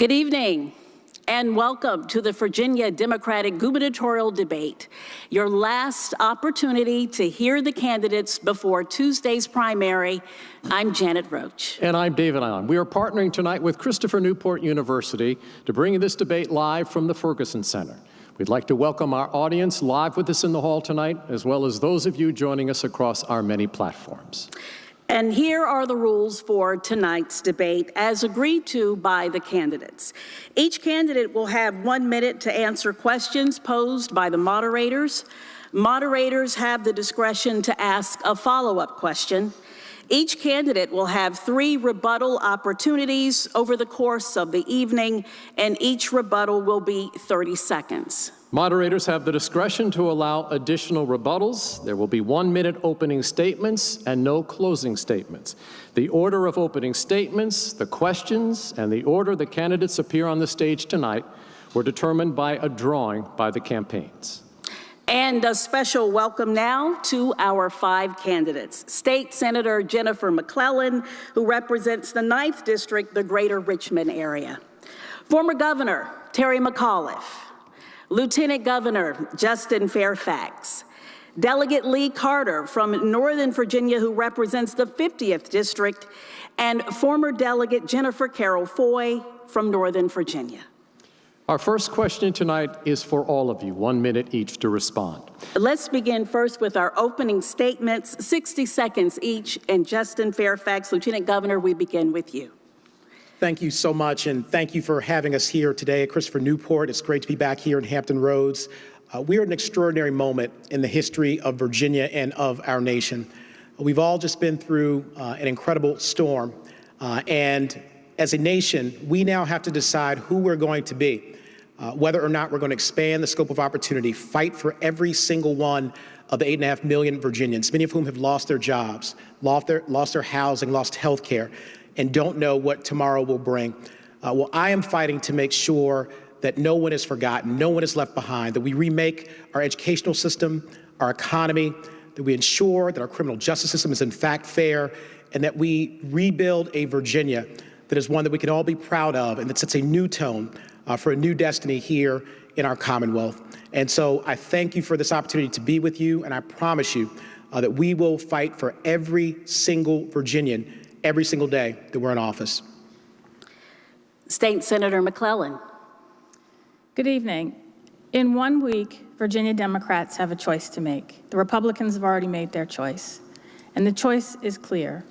Good evening and welcome to the Virginia Democratic gubernatorial debate, your last opportunity to hear the candidates before Tuesday's primary. I'm Janet Roach. And I'm David Allen. We are partnering tonight with Christopher Newport University to bring this debate live from the Ferguson Center. We'd like to welcome our audience live with us in the hall tonight, as well as those of you joining us across our many platforms. And here are the rules for tonight's debate as agreed to by the candidates. Each candidate will have 1 minute to answer questions posed by the moderators. Moderators have the discretion to ask a follow-up question. Each candidate will have 3 rebuttal opportunities over the course of the evening, and each rebuttal will be 30 seconds. Moderators have the discretion to allow additional rebuttals. There will be 1 minute opening statements and no closing statements. The order of opening statements, the questions, and the order the candidates appear on the stage tonight were determined by a drawing by the campaigns. And a special welcome now to our 5 candidates. State Senator Jennifer McClellan, who represents the 9th District, the Greater Richmond area. Former Governor Terry McAuliffe. Lieutenant Governor Justin Fairfax. Delegate Lee Carter from Northern Virginia, who represents the 50th District, and former Delegate Jennifer Carroll Foy from Northern Virginia. Our first question tonight is for all of you, 1 minute each to respond. Let's begin first with our opening statements, 60 seconds each, and Justin Fairfax, Lieutenant Governor, we begin with you. Thank you so much, and thank you for having us here today at Christopher Newport. It's great to be back here in Hampton Roads. We're at an extraordinary moment in the history of Virginia and of our nation. We've all just been through an incredible storm, and as a nation, we now have to decide who we're going to be, whether or not we're going to expand the scope of opportunity, fight for every single one of the 8.5 million Virginians, many of whom have lost their jobs, lost their housing, lost health care, and don't know what tomorrow will bring. Well, I am fighting to make sure that no one is forgotten, no one is left behind, that we remake our educational system, our economy, that we ensure that our criminal justice system is in fact fair, and that we rebuild a Virginia that is one that we can all be proud of and that sets a new tone for a new destiny here in our Commonwealth. And so I thank you for this opportunity to be with you, and I promise you that we will fight for every single Virginian every single day that we're in office. State Senator McClellan. Good evening. In 1 week, Virginia Democrats have a choice to make. The Republicans have already made their choice, and the choice is clear.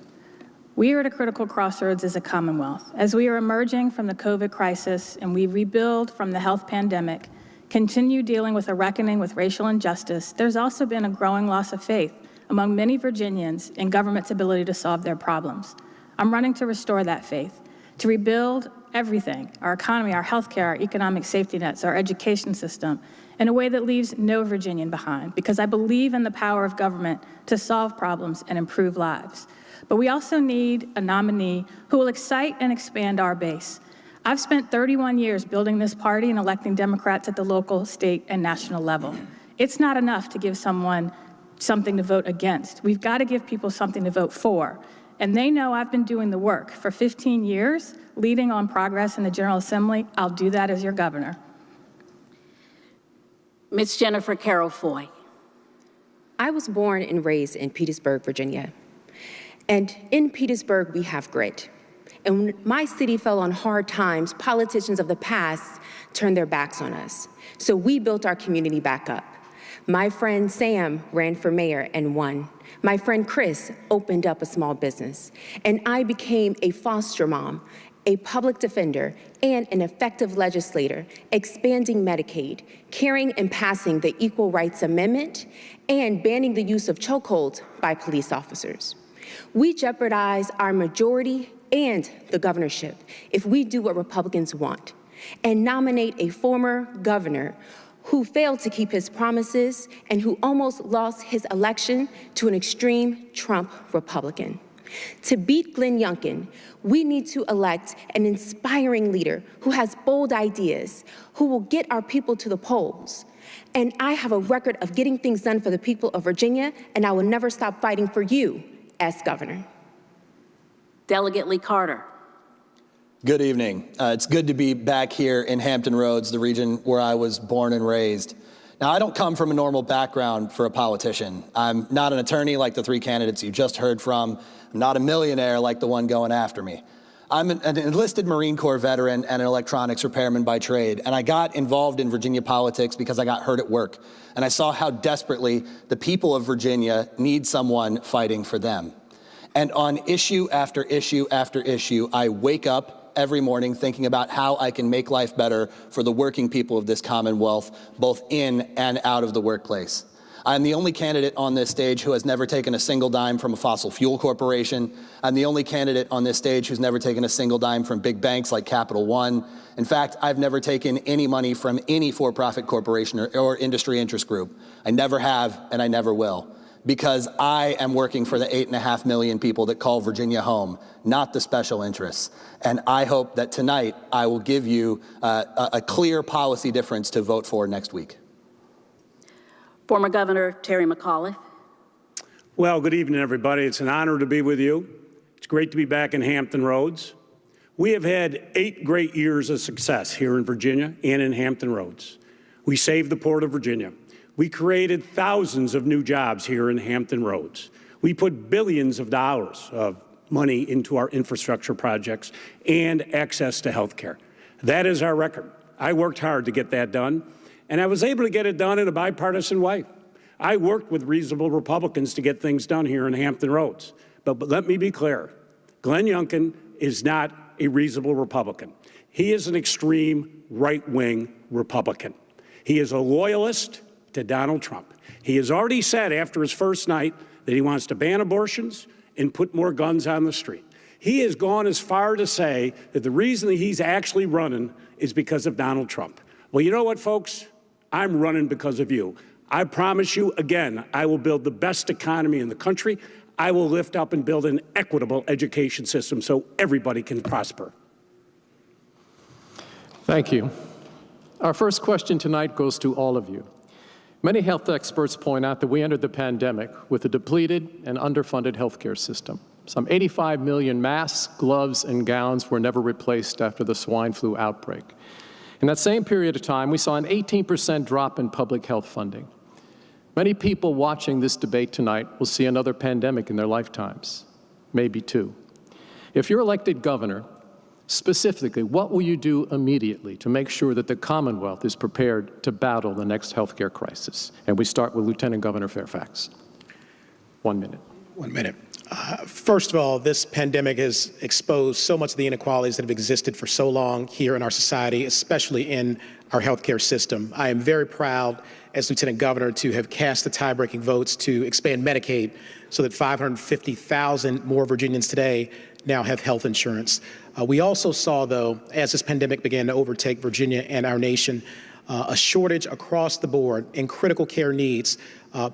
We are at a critical crossroads as a Commonwealth. As we are emerging from the COVID crisis and we rebuild from the health pandemic, continue dealing with a reckoning with racial injustice, there's also been a growing loss of faith among many Virginians in government's ability to solve their problems. I'm running to restore that faith, to rebuild everything, our economy, our healthcare, our economic safety nets, our education system, in a way that leaves no Virginian behind, because I believe in the power of government to solve problems and improve lives. But we also need a nominee who will excite and expand our base. I've spent 31 years building this party and electing Democrats at the local, state, and national level. It's not enough to give someone something to vote against. We've got to give people something to vote for. And they know I've been doing the work for 15 years, leading on progress in the General Assembly. I'll do that as your governor. Ms. Jennifer Carroll Foy. I was born and raised in Petersburg, Virginia. And in Petersburg, we have grit. And when my city fell on hard times, politicians of the past turned their backs on us. So we built our community back up. My friend Sam ran for mayor and won. My friend Chris opened up a small business. And I became a foster mom, a public defender, and an effective legislator, expanding Medicaid, carrying and passing the Equal Rights Amendment, and banning the use of chokeholds by police officers. We jeopardize our majority and the governorship if we do what Republicans want and nominate a former governor who failed to keep his promises and who almost lost his election to an extreme Trump Republican. To beat Glenn Youngkin, we need to elect an inspiring leader who has bold ideas, who will get our people to the polls. And I have a record of getting things done for the people of Virginia, and I will never stop fighting for you as governor. Delegate Lee Carter. Good evening. It's good to be back here in Hampton Roads, the region where I was born and raised. Now, I don't come from a normal background for a politician. I'm not an attorney like the three candidates you just heard from. I'm not a millionaire like the one going after me. I'm an enlisted Marine Corps veteran and an electronics repairman by trade, and I got involved in Virginia politics because I got hurt at work, and I saw how desperately the people of Virginia need someone fighting for them. And on issue after issue after issue, I wake up every morning thinking about how I can make life better for the working people of this Commonwealth, both in and out of the workplace. I'm the only candidate on this stage who has never taken a single dime from a fossil fuel corporation. I'm the only candidate on this stage who's never taken a single dime from big banks like Capital One. In fact, I've never taken any money from any for-profit corporation or industry interest group. I never have, and I never will, because I am working for the 8.5 million people that call Virginia home, not the special interests. And I hope that tonight I will give you a clear policy difference to vote for next week. Former Governor Terry McAuliffe. Well, good evening, everybody. It's an honor to be with you. It's great to be back in Hampton Roads. We have had 8 great years of success here in Virginia and in Hampton Roads. We saved the Port of Virginia. We created thousands of new jobs here in Hampton Roads. We put billions of dollars of money into our infrastructure projects and access to health care. That is our record. I worked hard to get that done, and I was able to get it done in a bipartisan way. I worked with reasonable Republicans to get things done here in Hampton Roads. But let me be clear, Glenn Youngkin is not a reasonable Republican. He is an extreme right-wing Republican. He is a loyalist to Donald Trump. He has already said after his first night that he wants to ban abortions and put more guns on the street. He has gone as far to say that the reason that he's actually running is because of Donald Trump. Well, you know what, folks? I'm running because of you. I promise you, again, I will build the best economy in the country. I will lift up and build an equitable education system so everybody can prosper. Thank you. Our first question tonight goes to all of you. Many health experts point out that we entered the pandemic with a depleted and underfunded healthcare system. Some 85 million masks, gloves, and gowns were never replaced after the swine flu outbreak. In that same period of time, we saw an 18% drop in public health funding. Many people watching this debate tonight will see another pandemic in their lifetimes, maybe 2. If you're elected governor, specifically, what will you do immediately to make sure that the Commonwealth is prepared to battle the next healthcare crisis? And we start with Lieutenant Governor Fairfax. 1 minute. 1 minute. First of all, this pandemic has exposed so much of the inequalities that have existed for so long here in our society, especially in our healthcare system. I am very proud as Lieutenant Governor to have cast the tie-breaking votes to expand Medicaid so that 550,000 more Virginians today now have health insurance. We also saw, though, as this pandemic began to overtake Virginia and our nation, a shortage across the board in critical care needs,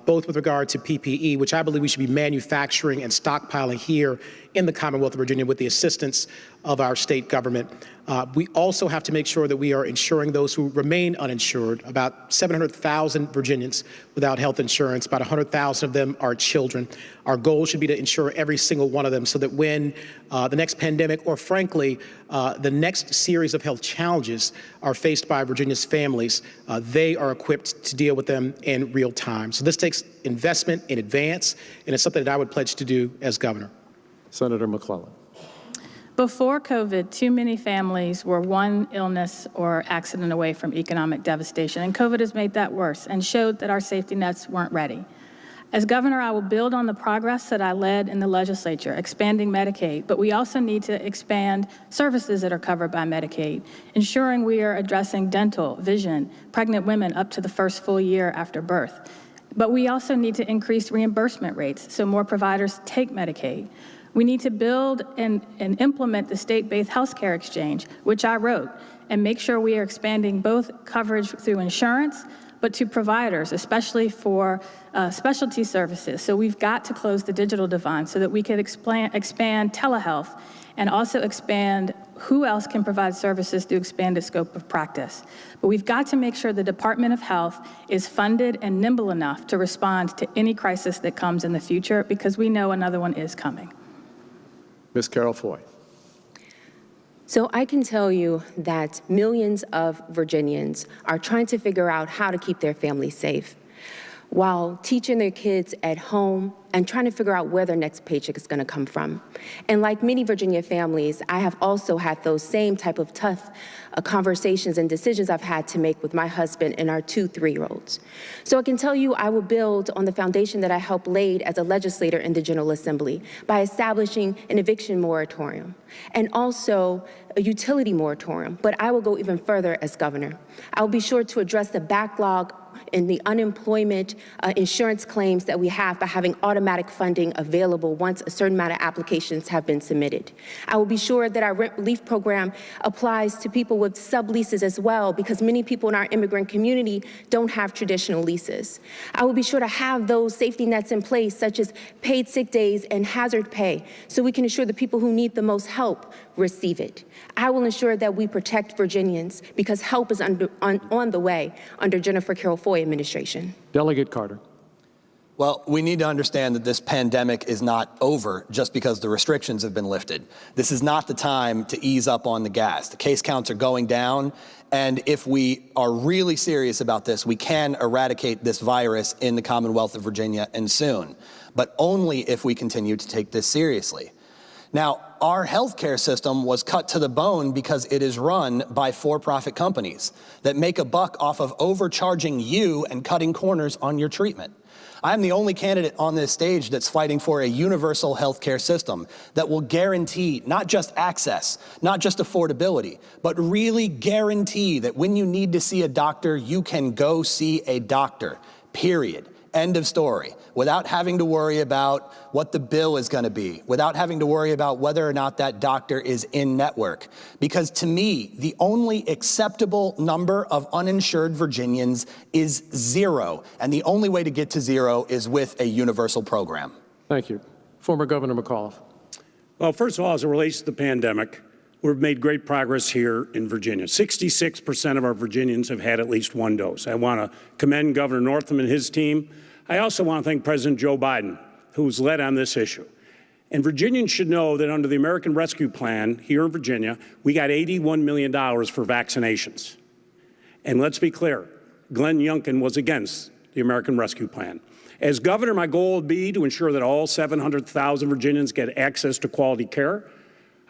both with regard to PPE, which I believe we should be manufacturing and stockpiling here in the Commonwealth of Virginia with the assistance of our state government. We also have to make sure that we are insuring those who remain uninsured, about 700,000 Virginians without health insurance, about 100,000 of them are children. Our goal should be to insure every single one of them so that when the next pandemic, or frankly, the next series of health challenges are faced by Virginia's families, they are equipped to deal with them in real time. So this takes investment in advance, and it's something that I would pledge to do as governor. Senator McClellan. Before COVID, too many families were one illness or accident away from economic devastation, and COVID has made that worse and showed that our safety nets weren't ready. As governor, I will build on the progress that I led in the legislature, expanding Medicaid, but we also need to expand services that are covered by Medicaid, ensuring we are addressing dental, vision, pregnant women up to the first full year after birth. But we also need to increase reimbursement rates so more providers take Medicaid. We need to build and implement the state-based healthcare exchange, which I wrote, and make sure we are expanding both coverage through insurance, but to providers, especially for specialty services. So we've got to close the digital divide so that we can expand telehealth and also expand who else can provide services to expand the scope of practice. But we've got to make sure the Department of Health is funded and nimble enough to respond to any crisis that comes in the future, because we know another one is coming. Ms. Carroll Foy. So I can tell you that millions of Virginians are trying to figure out how to keep their families safe while teaching their kids at home and trying to figure out where their next paycheck is going to come from. And like many Virginia families, I have also had those same type of tough conversations and decisions I've had to make with my husband and our 2 3-year-olds. So I can tell you I will build on the foundation that I helped lay as a legislator in the General Assembly by establishing an eviction moratorium and also a utility moratorium. But I will go even further as governor. I will be sure to address the backlog in the unemployment insurance claims that we have by having automatic funding available once a certain amount of applications have been submitted. I will be sure that our rent relief program applies to people with subleases as well, because many people in our immigrant community don't have traditional leases. I will be sure to have those safety nets in place, such as paid sick days and hazard pay, so we can ensure the people who need the most help receive it. I will ensure that we protect Virginians, because help is on the way under Jennifer Carroll Foy administration. Delegate Carter. Well, we need to understand that this pandemic is not over just because the restrictions have been lifted. This is not the time to ease up on the gas. The case counts are going down, and if we are really serious about this, we can eradicate this virus in the Commonwealth of Virginia, and soon, but only if we continue to take this seriously. Now, our healthcare system was cut to the bone because it is run by for-profit companies that make a buck off of overcharging you and cutting corners on your treatment. I'm the only candidate on this stage that's fighting for a universal healthcare system that will guarantee not just access, not just affordability, but really guarantee that when you need to see a doctor, you can go see a doctor, period. End of story. Without having to worry about what the bill is going to be, without having to worry about whether or not that doctor is in network. Because to me, the only acceptable number of uninsured Virginians is 0. And the only way to get to 0 is with a universal program. Thank you. Former Governor McAuliffe. Well, first of all, as it relates to the pandemic, we've made great progress here in Virginia. 66% of our Virginians have had at least 1 dose. I want to commend Governor Northam and his team. I also want to thank President Joe Biden, who's led on this issue. And Virginians should know that under the American Rescue Plan here in Virginia, we got $81 million for vaccinations. And let's be clear, Glenn Youngkin was against the American Rescue Plan. As governor, my goal would be to ensure that all 700,000 Virginians get access to quality care.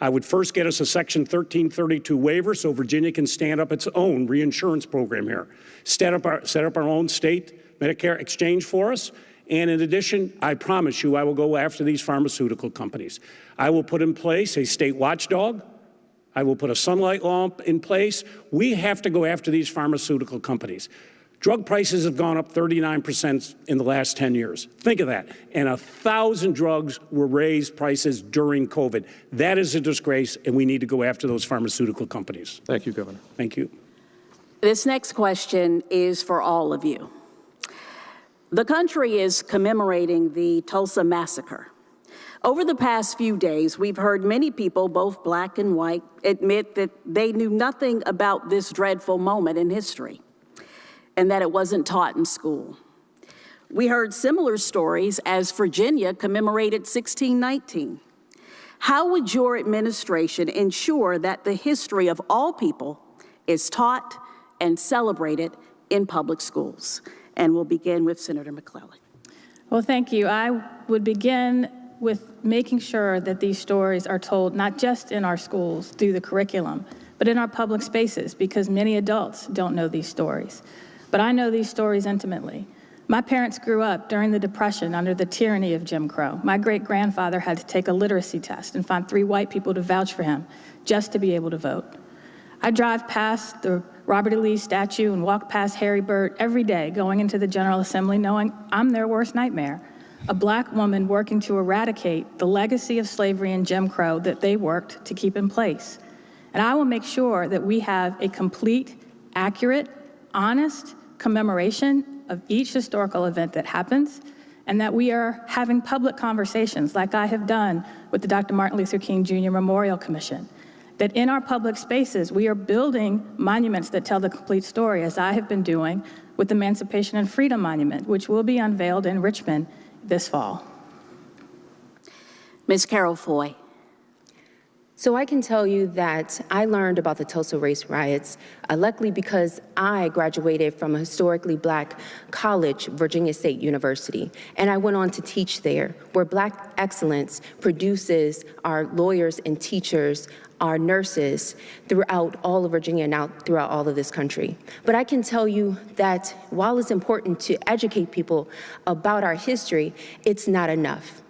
I would first get us a Section 1332 waiver so Virginia can stand up its own reinsurance program here. Set up our own state Medicare exchange for us. And in addition, I promise you I will go after these pharmaceutical companies. I will put in place a state watchdog. I will put a sunlight law in place. We have to go after these pharmaceutical companies. Drug prices have gone up 39% in the last 10 years. Think of that. And 1,000 drugs were raised prices during COVID. That is a disgrace, and we need to go after those pharmaceutical companies. Thank you, Governor. Thank you. This next question is for all of you. The country is commemorating the Tulsa Massacre. Over the past few days, we've heard many people, both black and white, admit that they knew nothing about this dreadful moment in history and that it wasn't taught in school. We heard similar stories as Virginia commemorated 1619. How would your administration ensure that the history of all people is taught and celebrated in public schools? And we'll begin with Senator McClellan. Well, thank you. I would begin with making sure that these stories are told not just in our schools through the curriculum, but in our public spaces, because many adults don't know these stories. But I know these stories intimately. My parents grew up during the Depression under the tyranny of Jim Crow. My great-grandfather had to take a literacy test and find 3 white people to vouch for him just to be able to vote. I drive past the Robert E. Lee statue and walk past Harry Burt every day going into the General Assembly knowing I'm their worst nightmare, a black woman working to eradicate the legacy of slavery and Jim Crow that they worked to keep in place. And I will make sure that we have a complete, accurate, honest commemoration of each historical event that happens, and that we are having public conversations like I have done with the Dr. Martin Luther King Jr. Memorial Commission. That in our public spaces, we are building monuments that tell the complete story, as I have been doing with the Emancipation and Freedom Monument, which will be unveiled in Richmond this fall. Ms. Carroll Foy. So I can tell you that I learned about the Tulsa race riots, luckily because I graduated from a historically Black college, Virginia State University, and I went on to teach there, where Black excellence produces our lawyers and teachers, our nurses throughout all of Virginia and now throughout all of this country. But I can tell you that while it's important to educate people about our history, it's not enough.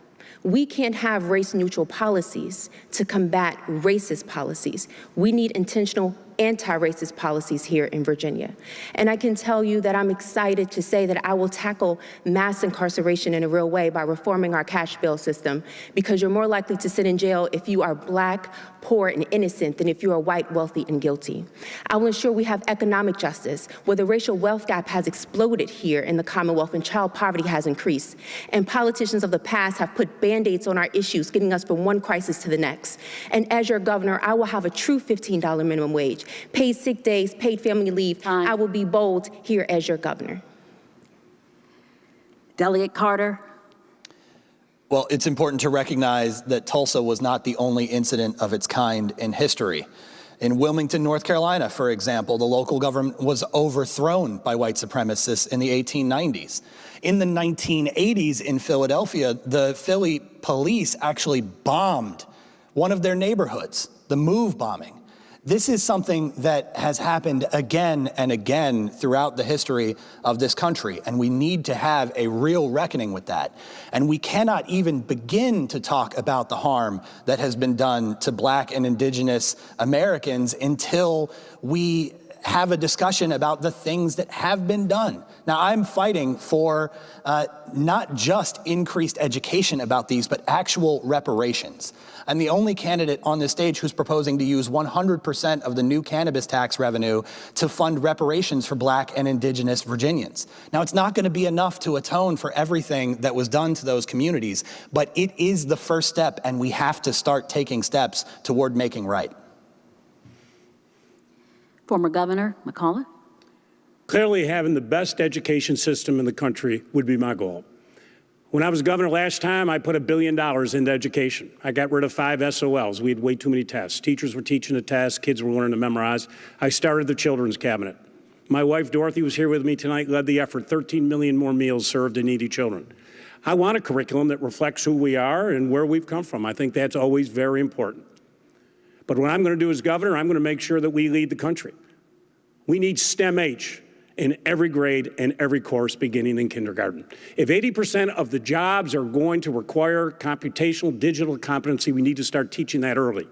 We can't have race-neutral policies to combat racist policies. We need intentional anti-racist policies here in Virginia. And I can tell you that I'm excited to say that I will tackle mass incarceration in a real way by reforming our cash bail system, because you're more likely to sit in jail if you are Black, poor, and innocent than if you are white, wealthy, and guilty. I will ensure we have economic justice, where the racial wealth gap has exploded here in the Commonwealth and child poverty has increased. And politicians of the past have put Band-Aids on our issues, getting us from one crisis to the next. And as your governor, I will have a true $15 minimum wage, paid sick days, paid family leave. Time. I will be bold here as your governor. Delegate Carter. Well, it's important to recognize that Tulsa was not the only incident of its kind in history. In Wilmington, North Carolina, for example, the local government was overthrown by white supremacists in the 1890s. In the 1980s in Philadelphia, the Philly police actually bombed one of their neighborhoods, the Move bombing. This is something that has happened again and again throughout the history of this country, and we need to have a real reckoning with that. And we cannot even begin to talk about the harm that has been done to Black and Indigenous Americans until we have a discussion about the things that have been done. Now, I'm fighting for not just increased education about these, but actual reparations. I'm the only candidate on this stage who's proposing to use 100% of the new cannabis tax revenue to fund reparations for Black and Indigenous Virginians. Now, it's not going to be enough to atone for everything that was done to those communities, but it is the first step, and we have to start taking steps toward making right. Former Governor McClellan. Clearly, having the best education system in the country would be my goal. When I was governor last time, I put $1 billion into education. I got rid of 5 SOLs. We had way too many tests. Teachers were teaching the tests. Kids were learning to memorize. I started the children's cabinet. My wife, Dorothy, was here with me tonight, led the effort. 13 million more meals served to needy children. I want a curriculum that reflects who we are and where we've come from. I think that's always very important. But what I'm going to do as governor, I'm going to make sure that we lead the country. We need STEM-H in every grade and every course beginning in kindergarten. If 80% of the jobs are going to require computational digital competency, we need to start teaching that early.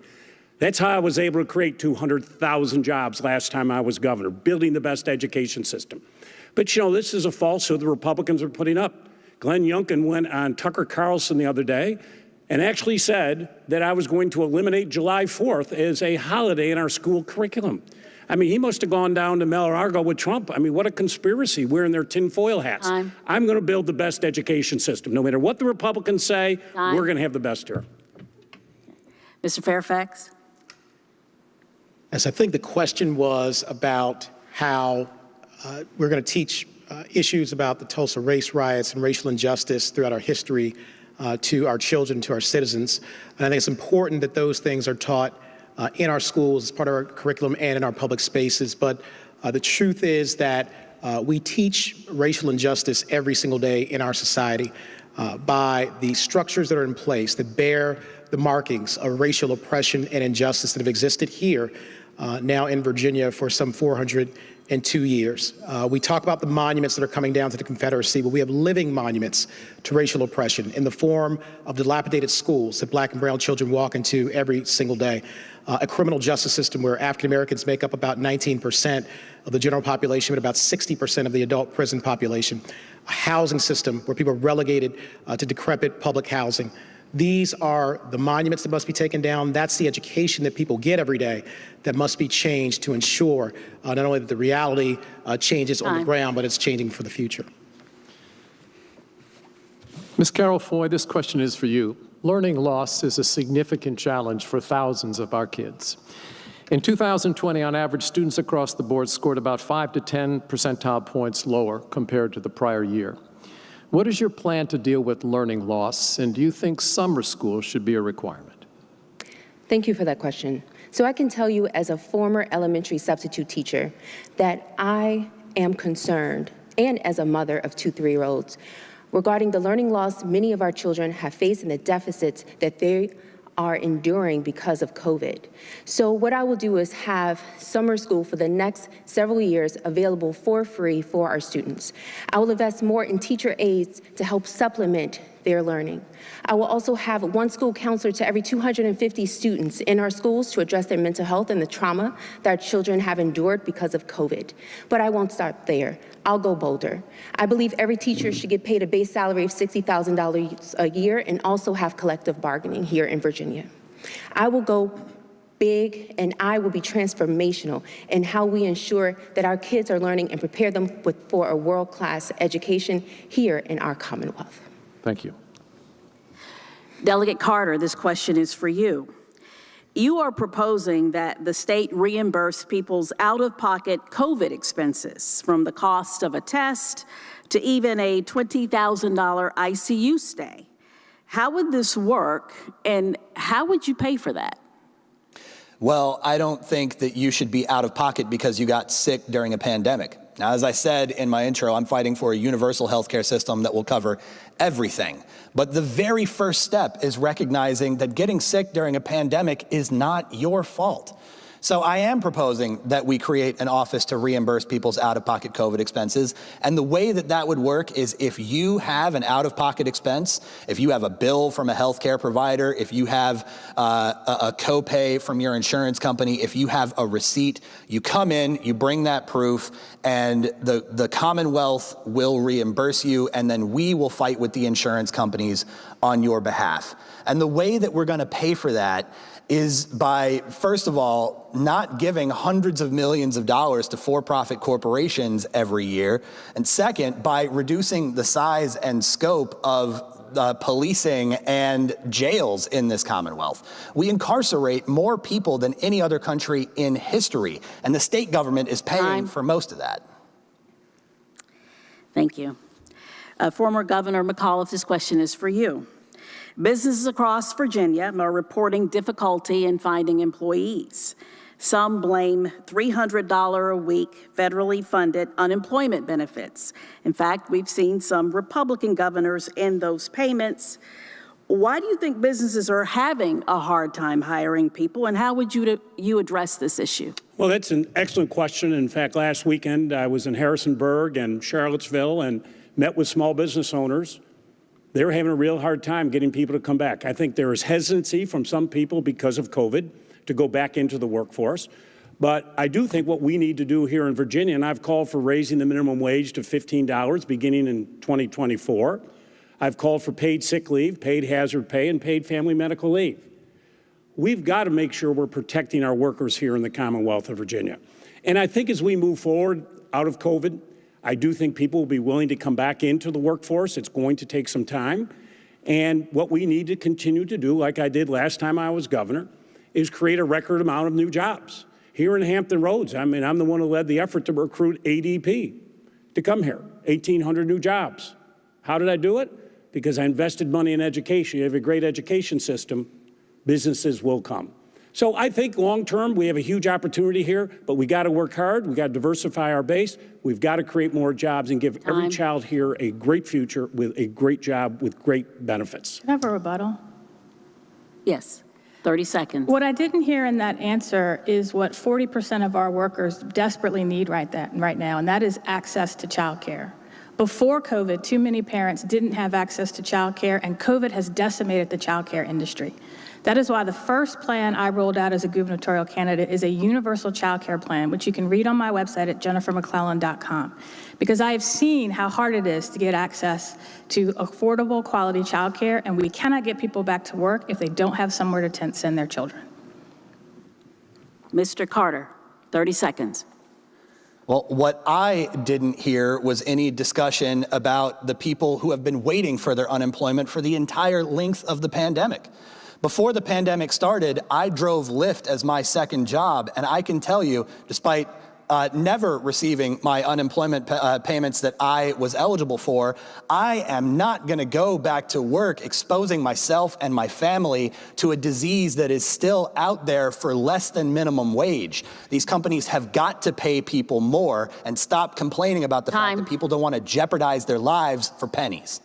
That's how I was able to create 200,000 jobs last time I was governor, building the best education system. But you know, this is a falsehood the Republicans are putting up. Glenn Youngkin went on Tucker Carlson the other day and actually said that I was going to eliminate July 4th as a holiday in our school curriculum. I mean, he must have gone down to Mar-a-Lago with Trump. I mean, what a conspiracy, wearing their tinfoil hats. Time. I'm going to build the best education system. No matter what the Republicans say, we're going to have the best here. Mr. Fairfax. Yes, I think the question was about how we're going to teach issues about the Tulsa race riots and racial injustice throughout our history to our children, to our citizens. And I think it's important that those things are taught in our schools as part of our curriculum and in our public spaces. But the truth is that we teach racial injustice every single day in our society by the structures that are in place that bear the markings of racial oppression and injustice that have existed here now in Virginia for some 402 years. We talk about the monuments that are coming down to the Confederacy, but we have living monuments to racial oppression in the form of dilapidated schools that Black and brown children walk into every single day. A criminal justice system where African Americans make up about 19% of the general population, but about 60% of the adult prison population. A housing system where people are relegated to decrepit public housing. These are the monuments that must be taken down. That's the education that people get every day that must be changed to ensure not only that the reality changes on the ground, but it's changing for the future. Ms. Carroll Foy, this question is for you. Learning loss is a significant challenge for thousands of our kids. In 2020, on average, students across the board scored about 5 to 10 percentile points lower compared to the prior year. What is your plan to deal with learning loss, and do you think summer school should be a requirement? Thank you for that question. So I can tell you as a former elementary substitute teacher that I am concerned, and as a mother of 2 3-year-olds, regarding the learning loss many of our children have faced and the deficits that they are enduring because of COVID. So what I will do is have summer school for the next several years available for free for our students. I will invest more in teacher aides to help supplement their learning. I will also have 1 school counselor to every 250 students in our schools to address their mental health and the trauma that our children have endured because of COVID. But I won't stop there. I'll go bolder. I believe every teacher should get paid a base salary of $60,000 a year and also have collective bargaining here in Virginia. I will go big, and I will be transformational in how we ensure that our kids are learning and prepare them for a world-class education here in our Commonwealth. Thank you. Delegate Carter, this question is for you. You are proposing that the state reimburse people's out-of-pocket COVID expenses, from the cost of a test to even a $20,000 ICU stay. How would this work, and how would you pay for that? Well, I don't think that you should be out of pocket because you got sick during a pandemic. Now, as I said in my intro, I'm fighting for a universal healthcare system that will cover everything. But the very first step is recognizing that getting sick during a pandemic is not your fault. So I am proposing that we create an office to reimburse people's out-of-pocket COVID expenses. And the way that that would work is if you have an out-of-pocket expense, if you have a bill from a healthcare provider, if you have a copay from your insurance company, if you have a receipt, you come in, you bring that proof, and the Commonwealth will reimburse you, and then we will fight with the insurance companies on your behalf. And the way that we're going to pay for that is by, first of all, not giving hundreds of millions of dollars to for-profit corporations every year, and second, by reducing the size and scope of policing and jails in this Commonwealth. We incarcerate more people than any other country in history, and the state government is paying for most of that. Thank you. Former Governor McAuliffe, this question is for you. Businesses across Virginia are reporting difficulty in finding employees. Some blame $300 a week federally funded unemployment benefits. In fact, we've seen some Republican governors end those payments. Why do you think businesses are having a hard time hiring people, and how would you address this issue? Well, that's an excellent question. In fact, last weekend I was in Harrisonburg and Charlottesville and met with small business owners. They were having a real hard time getting people to come back. I think there is hesitancy from some people because of COVID to go back into the workforce. But I do think what we need to do here in Virginia, and I've called for raising the minimum wage to $15 beginning in 2024. I've called for paid sick leave, paid hazard pay, and paid family medical leave. We've got to make sure we're protecting our workers here in the Commonwealth of Virginia. And I think as we move forward out of COVID, I do think people will be willing to come back into the workforce. It's going to take some time. And what we need to continue to do, like I did last time I was governor, is create a record amount of new jobs. Here in Hampton Roads, I mean, I'm the one who led the effort to recruit ADP to come here, 1,800 new jobs. How did I do it? Because I invested money in education. You have a great education system, businesses will come. So I think long-term, we have a huge opportunity here, but we got to work hard. We got to diversify our base. We've got to create more jobs and give every child here a great future with a great job with great benefits. Can I have a rebuttal? Yes, 30 seconds. What I didn't hear in that answer is what 40% of our workers desperately need right now, and that is access to childcare. Before COVID, too many parents didn't have access to childcare, and COVID has decimated the childcare industry. That is why the first plan I rolled out as a gubernatorial candidate is a universal childcare plan, which you can read on my website at jennifermcclellan.com. Because I have seen how hard it is to get access to affordable, quality childcare, and we cannot get people back to work if they don't have somewhere to send their children. Mr. Carter, 30 seconds. Well, what I didn't hear was any discussion about the people who have been waiting for their unemployment for the entire length of the pandemic. Before the pandemic started, I drove Lyft as my second job, and I can tell you, despite never receiving my unemployment payments that I was eligible for, I am not going to go back to work exposing myself and my family to a disease that is still out there for less than minimum wage. These companies have got to pay people more and stop complaining about the fact that people don't want to jeopardize their lives for pennies.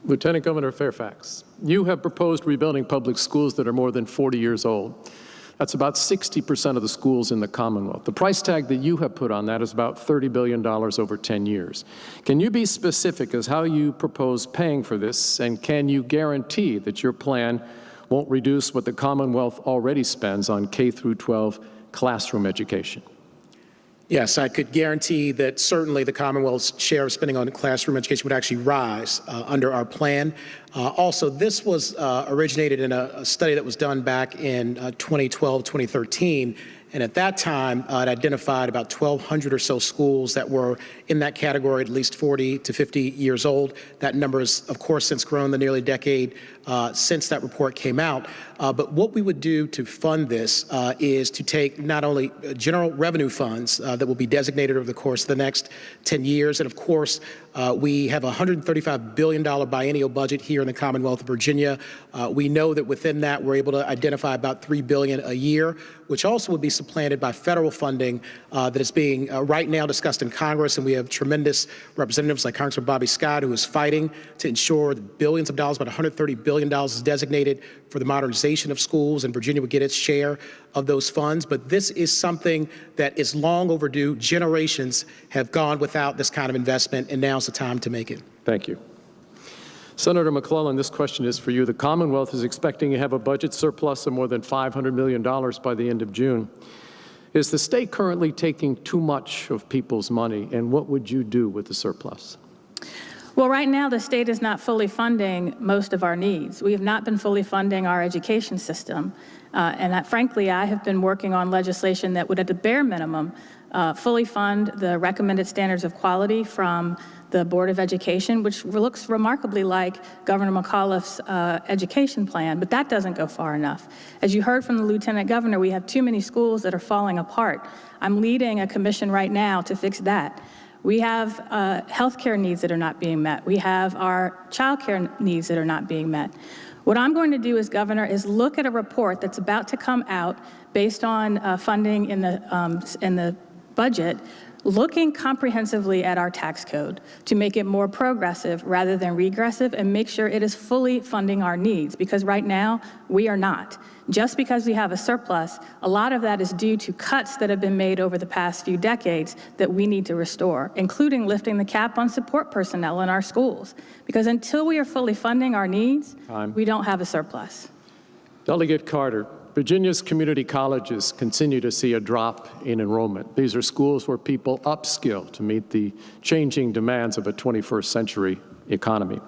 Lieutenant Governor Fairfax, you have proposed rebuilding public schools that are more than 40 years old. That's about 60% of the schools in the Commonwealth. The price tag that you have put on that is about $30 billion over 10 years. Can you be specific as how you propose paying for this, and can you guarantee that your plan won't reduce what the Commonwealth already spends on K through 12 classroom education? Yes, I could guarantee that certainly the Commonwealth's share of spending on classroom education would actually rise under our plan. Also, this was originated in a study that was done back in 2012, 2013. And at that time, it identified about 1,200 or so schools that were in that category, at least 40 to 50 years old. That number has, of course, since grown the nearly decade since that report came out. But what we would do to fund this is to take not only general revenue funds that will be designated over the course of the next 10 years, and of course, we have a $135 billion biennial budget here in the Commonwealth of Virginia. We know that within that, we're able to identify about $3 billion a year, which also would be supplanted by federal funding that is being right now discussed in Congress. And we have tremendous representatives like Congressman Bobby Scott, who is fighting to ensure that billions of dollars, about $130 billion is designated for the modernization of schools, and Virginia would get its share of those funds. But this is something that is long overdue. Generations have gone without this kind of investment, and now's the time to make it. Thank you. Senator McClellan, this question is for you. The Commonwealth is expecting to have a budget surplus of more than $500 million by the end of June. Is the state currently taking too much of people's money, and what would you do with the surplus? Well, right now, the state is not fully funding most of our needs. We have not been fully funding our education system. Frankly, I have been working on legislation that would, at the bare minimum, fully fund the recommended standards of quality from the Board of Education, which looks remarkably like Governor McAuliffe's education plan, but that doesn't go far enough. As you heard from the Lieutenant Governor, we have too many schools that are falling apart. I'm leading a commission right now to fix that. We have healthcare needs that are not being met. We have our childcare needs that are not being met. What I'm going to do as governor is look at a report that's about to come out based on funding in the budget, looking comprehensively at our tax code to make it more progressive rather than regressive, and make sure it is fully funding our needs, because right now we are not. Just because we have a surplus, a lot of that is due to cuts that have been made over the past few decades that we need to restore, including lifting the cap on support personnel in our schools. Because until we are fully funding our needs, we don't have a surplus. Delegate Carter, Virginia's community colleges continue to see a drop in enrollment. These are schools where people upskill to meet the changing demands of a 21st century economy.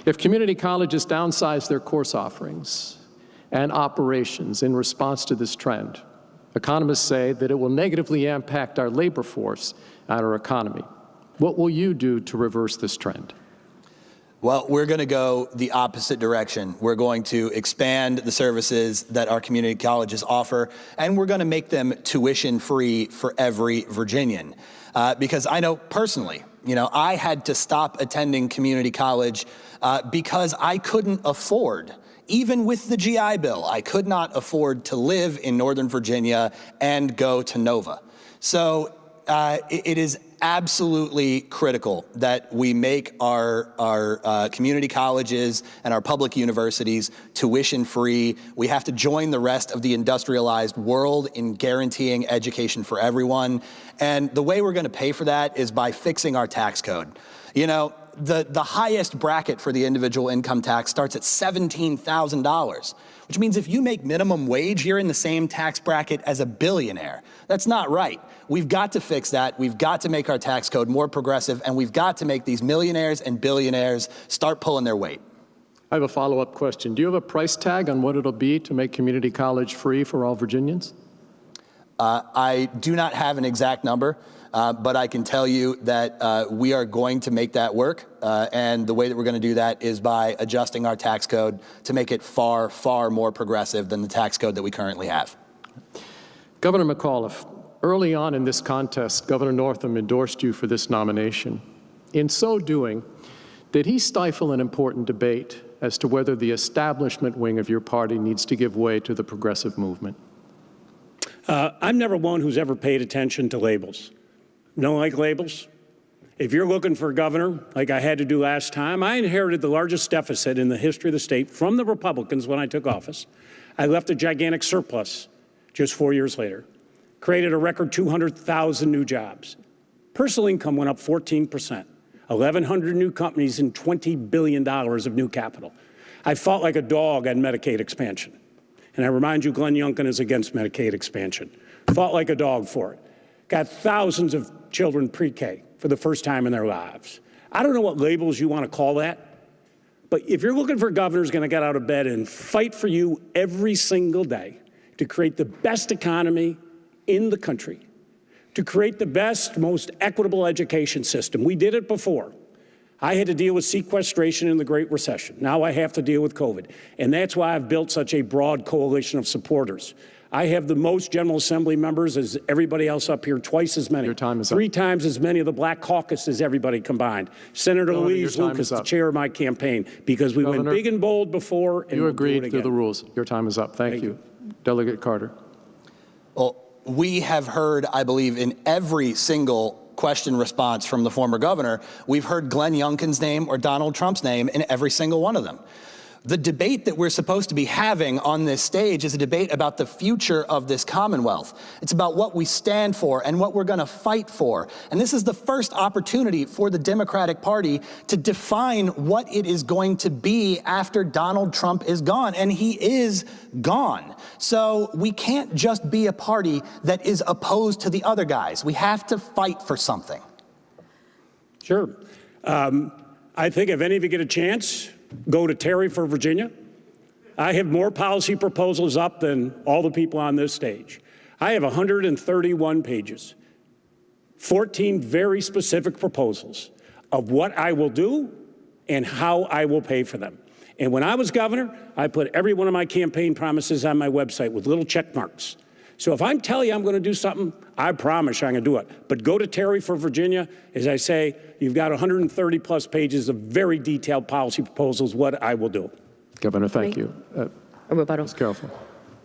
If community colleges downsize their course offerings and operations in response to this trend, economists say that it will negatively impact our labor force and our economy. What will you do to reverse this trend? Well, we're going to go the opposite direction. We're going to expand the services that our community colleges offer, and we're going to make them tuition-free for every Virginian. Because I know personally, I had to stop attending community college because I couldn't afford, even with the GI Bill, I could not afford to live in Northern Virginia and go to Nova. So it is absolutely critical that we make our community colleges and our public universities tuition-free. We have to join the rest of the industrialized world in guaranteeing education for everyone. And the way we're going to pay for that is by fixing our tax code. The highest bracket for the individual income tax starts at $17,000, which means if you make minimum wage, you're in the same tax bracket as a billionaire. That's not right. We've got to fix that. We've got to make our tax code more progressive, and we've got to make these millionaires and billionaires start pulling their weight. I have a follow-up question. Do you have a price tag on what it'll be to make community college free for all Virginians? I do not have an exact number, but I can tell you that we are going to make that work. And the way that we're going to do that is by adjusting our tax code to make it far, far more progressive than the tax code that we currently have. Governor McAuliffe, early on in this contest, Governor Northam endorsed you for this nomination. In so doing, did he stifle an important debate as to whether the establishment wing of your party needs to give way to the progressive movement? I'm never one who's ever paid attention to labels. Don't like labels. If you're looking for a governor, like I had to do last time, I inherited the largest deficit in the history of the state from the Republicans when I took office. I left a gigantic surplus just 4 years later, created a record 200,000 new jobs. Personal income went up 14%, 1,100 new companies and $20 billion of new capital. I fought like a dog on Medicaid expansion. And I remind you, Glenn Youngkin is against Medicaid expansion. Fought like a dog for it. Got thousands of children pre-K for the first time in their lives. I don't know what labels you want to call that, but if you're looking for a governor who's going to get out of bed and fight for you every single day to create the best economy in the country, to create the best, most equitable education system. We did it before. I had to deal with sequestration in the Great Recession. Now I have to deal with COVID. And that's why I've built such a broad coalition of supporters. I have the most General Assembly members as everybody else up here, twice as many. Your time is up. 3 times as many of the Black Caucus as everybody combined. Senator Louise Lucas, the chair of my campaign, because we went big and bold before and You we'll do it agreed again. to the rules. Your time is up. Thank you. Delegate Carter. Well, we have heard, I believe, in every single question response from the former governor, we've heard Glenn Youngkin's name or Donald Trump's name in every single one of them. The debate that we're supposed to be having on this stage is a debate about the future of this Commonwealth. It's about what we stand for and what we're going to fight for. And this is the first opportunity for the Democratic Party to define what it is going to be after Donald Trump is gone. And he is gone. So we can't just be a party that is opposed to the other guys. We have to fight for something. Sure. I think if any of you get a chance, go to Terry for Virginia. I have more policy proposals up than all the people on this stage. I have 131 pages, 14 very specific proposals of what I will do and how I will pay for them. And when I was governor, I put every one of my campaign promises on my website with little check marks. So if I'm telling you I'm going to do something, I promise I'm going to do it. But go to Terry for Virginia. As I say, you've got 130 plus pages of very detailed policy proposals, what I will do. Governor, thank you. A rebuttal. Ms. Carroll Foy.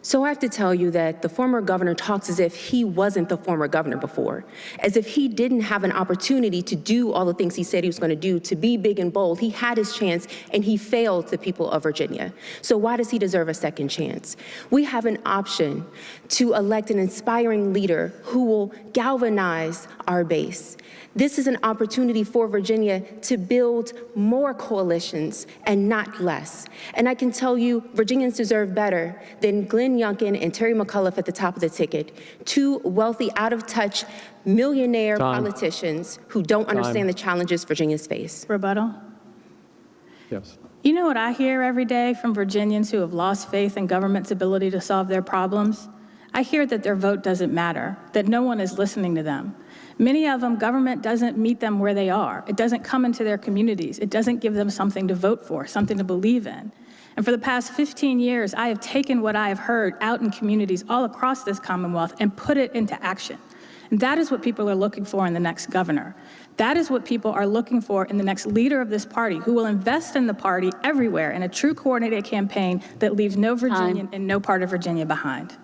So I have to tell you that the former governor talks as if he wasn't the former governor before, as if he didn't have an opportunity to do all the things he said he was going to do, to be big and bold. He had his chance and he failed the people of Virginia. So why does he deserve a second chance? We have an option to elect an inspiring leader who will galvanize our base. This is an opportunity for Virginia to build more coalitions and not less. And I can tell you, Virginians deserve better than Glenn Youngkin and Terry McAuliffe at the top of the ticket, 2 wealthy, out-of-touch, millionaire politicians who don't understand the challenges Virginians face. Rebuttal? Yes. You know what I hear every day from Virginians who have lost faith in government's ability to solve their problems? I hear that their vote doesn't matter, that no one is listening to them. Many of them, government doesn't meet them where they are. It doesn't come into their communities. It doesn't give them something to vote for, something to believe in. And for the past 15 years, I have taken what I have heard out in communities all across this Commonwealth and put it into action. And that is what people are looking for in the next governor. That is what people are looking for in the next leader of this party, who will invest in the party everywhere in a true coordinated campaign that leaves no Virginian and no part of Virginia behind.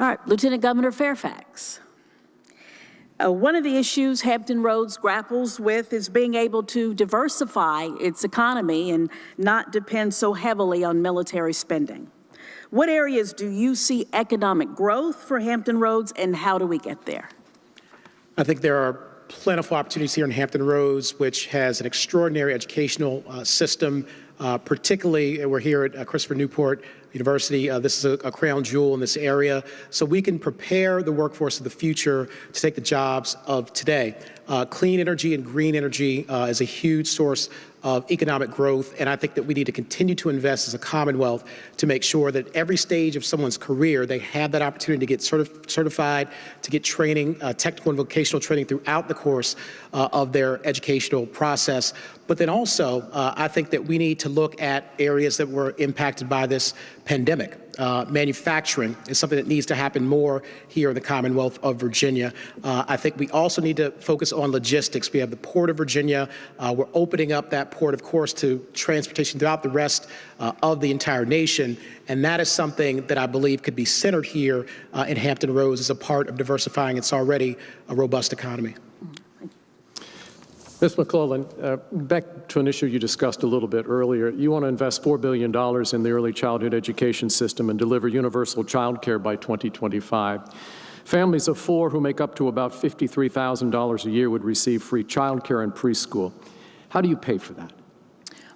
All right, Lieutenant Governor Fairfax. One of the issues Hampton Roads grapples with is being able to diversify its economy and not depend so heavily on military spending. What areas do you see economic growth for Hampton Roads, and how do we get there? I think there are plentiful opportunities here in Hampton Roads, which has an extraordinary educational system. Particularly, we're here at Christopher Newport University. This is a crown jewel in this area. So we can prepare the workforce of the future to take the jobs of today. Clean energy and green energy is a huge source of economic growth, and I think that we need to continue to invest as a Commonwealth to make sure that every stage of someone's career, they have that opportunity to get certified, to get training, technical and vocational training throughout the course of their educational process. But then also, I think that we need to look at areas that were impacted by this pandemic. manufacturing is something that needs to happen more here in the Commonwealth of Virginia. I think we also need to focus on logistics. We have the Port of Virginia. We're opening up that port, of course, to transportation throughout the rest of the entire nation. And that is something that I believe could be centered here in Hampton Roads as a part of diversifying its already a robust economy. Ms. McClellan, back to an issue you discussed a little bit earlier. You want to invest $4 billion in the early childhood education system and deliver universal child care by 2025. Families of 4 who make up to about $53,000 a year would receive free child care and preschool. How do you pay for that?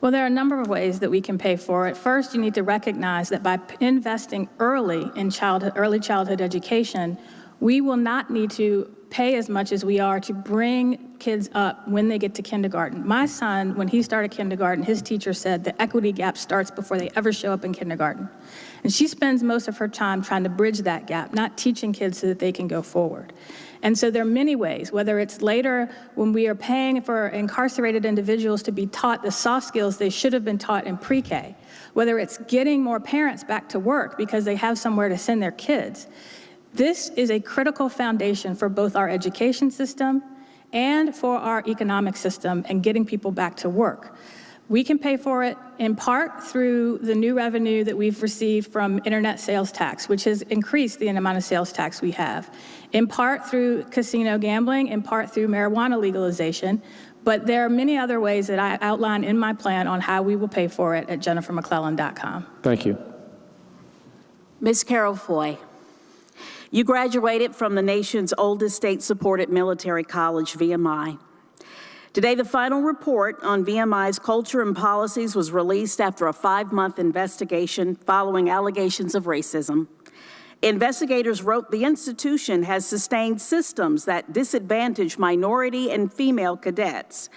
Well, there are a number of ways that we can pay for it. First, you need to recognize that by investing early in early childhood education, we will not need to pay as much as we are to bring kids up when they get to kindergarten. My son, when he started kindergarten, his teacher said the equity gap starts before they ever show up in kindergarten. And she spends most of her time trying to bridge that gap, not teaching kids so that they can go forward. And so there are many ways, whether it's later when we are paying for incarcerated individuals to be taught the soft skills they should have been taught in pre-K, whether it's getting more parents back to work because they have somewhere to send their kids. This is a critical foundation for both our education system and for our economic system and getting people back to work. We can pay for it in part through the new revenue that we've received from internet sales tax, which has increased the amount of sales tax we have, in part through casino gambling, in part through marijuana legalization. But there are many other ways that I outline in my plan on how we will pay for it at jennifermcclellan.com. Thank you. Ms. Carroll Foy, you graduated from the nation's oldest state-supported military college, VMI. Today, the final report on VMI's culture and policies was released after a 5-month investigation following allegations of racism. Investigators wrote the institution has sustained systems that disadvantage minority and female cadets.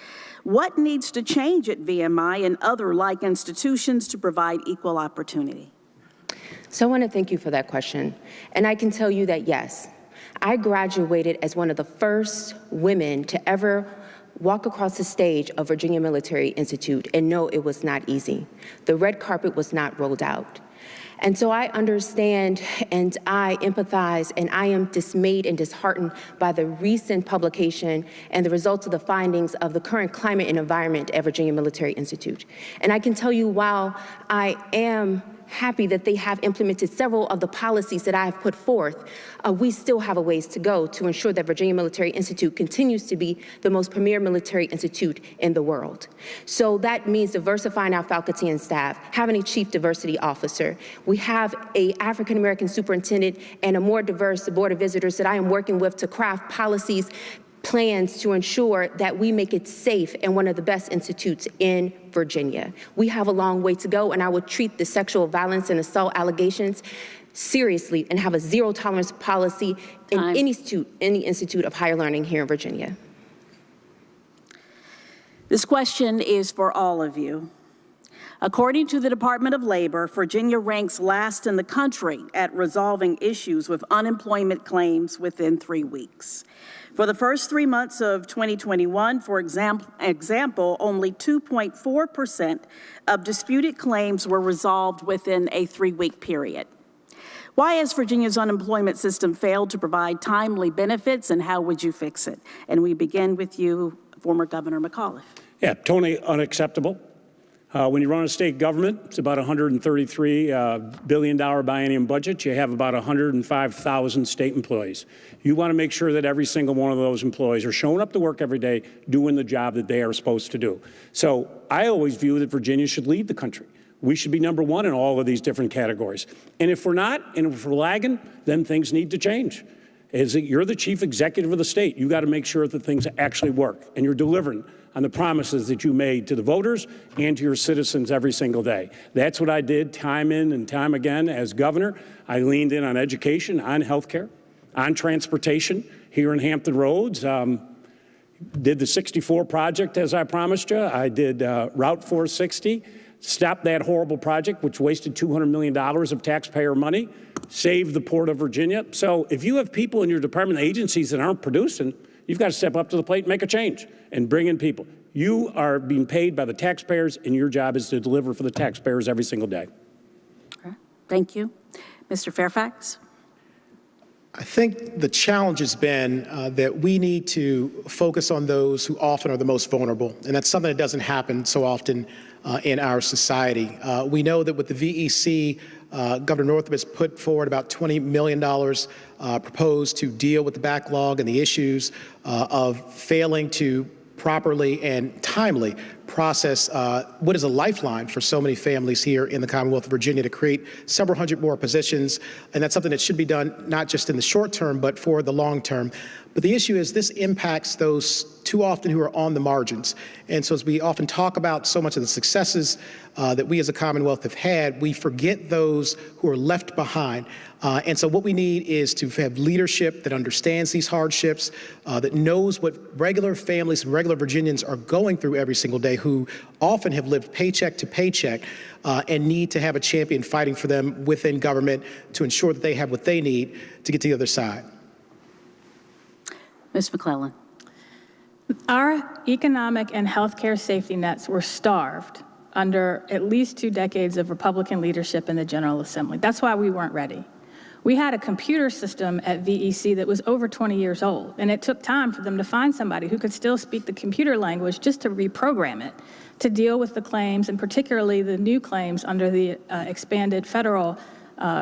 What needs to change at VMI and other like institutions to provide equal opportunity? So I want to thank you for that question. And I can tell you that, yes, I graduated as one of the first women to ever walk across the stage of Virginia Military Institute, and no, it was not easy. The red carpet was not rolled out. And so I understand and I empathize and I am dismayed and disheartened by the recent publication and the results of the findings of the current climate and environment at Virginia Military Institute. And I can tell you, while I am happy that they have implemented several of the policies that I have put forth, we still have a ways to go to ensure that Virginia Military Institute continues to be the most premier military institute in the world. So that means diversifying our faculty and staff, having a chief diversity officer. We have an African-American superintendent and a more diverse board of visitors that I am working with to craft policies, plans to ensure that we make it safe and one of the best institutes in Virginia. We have a long way to go, and I would treat the sexual violence and assault allegations seriously and have a zero tolerance policy in any institute of higher learning here in Virginia. This question is for all of you. According to the Department of Labor, Virginia ranks last in the country at resolving issues with unemployment claims within 3 weeks. For the first 3 months of 2021, for example, only 2.4% of disputed claims were resolved within a 3-week period. Why has Virginia's unemployment system failed to provide timely benefits, and how would you fix it? And we begin with you, former Governor McAuliffe. Yeah, totally unacceptable. When you run a state government, it's about $133 billion biennium budget. You have about 105,000 state employees. You want to make sure that every single one of those employees are showing up to work every day, doing the job that they are supposed to do. So I always view that Virginia should lead the country. We should be number one in all of these different categories. And if we're not, and if we're lagging, then things need to change. You're the chief executive of the state. You got to make sure that things actually work, and you're delivering on the promises that you made to the voters and to your citizens every single day. That's what I did time in and time again as governor. I leaned in on education, on healthcare, on transportation here in Hampton Roads. Did the 64 project as I promised you. I did Route 460, stopped that horrible project which wasted $200 million of taxpayer money, saved the Port of Virginia. So if you have people in your department agencies that aren't producing, you've got to step up to the plate and make a change and bring in people. You are being paid by the taxpayers, and your job is to deliver for the taxpayers every single day. Okay. Thank you. Mr. Fairfax? I think the challenge has been that we need to focus on those who often are the most vulnerable, and that's something that doesn't happen so often in our society. We know that with the VEC, Governor Northam has put forward about $20 million proposed to deal with the backlog and the issues of failing to properly and timely process what is a lifeline for so many families here in the Commonwealth of Virginia, to create several hundred more positions. And that's something that should be done not just in the short term, but for the long term. But the issue is this impacts those too often who are on the margins. And so as we often talk about so much of the successes that we as a Commonwealth have had, we forget those who are left behind. And so what we need is to have leadership that understands these hardships, that knows what regular families and regular Virginians are going through every single day, who often have lived paycheck to paycheck and need to have a champion fighting for them within government to ensure that they have what they need to get to the other side. Ms. McClellan. Our economic and healthcare safety nets were starved under at least 2 decades of Republican leadership in the General Assembly. That's why we weren't ready. We had a computer system at VEC that was over 20 years old, and it took time for them to find somebody who could still speak the computer language just to reprogram it to deal with the claims, and particularly the new claims under the expanded federal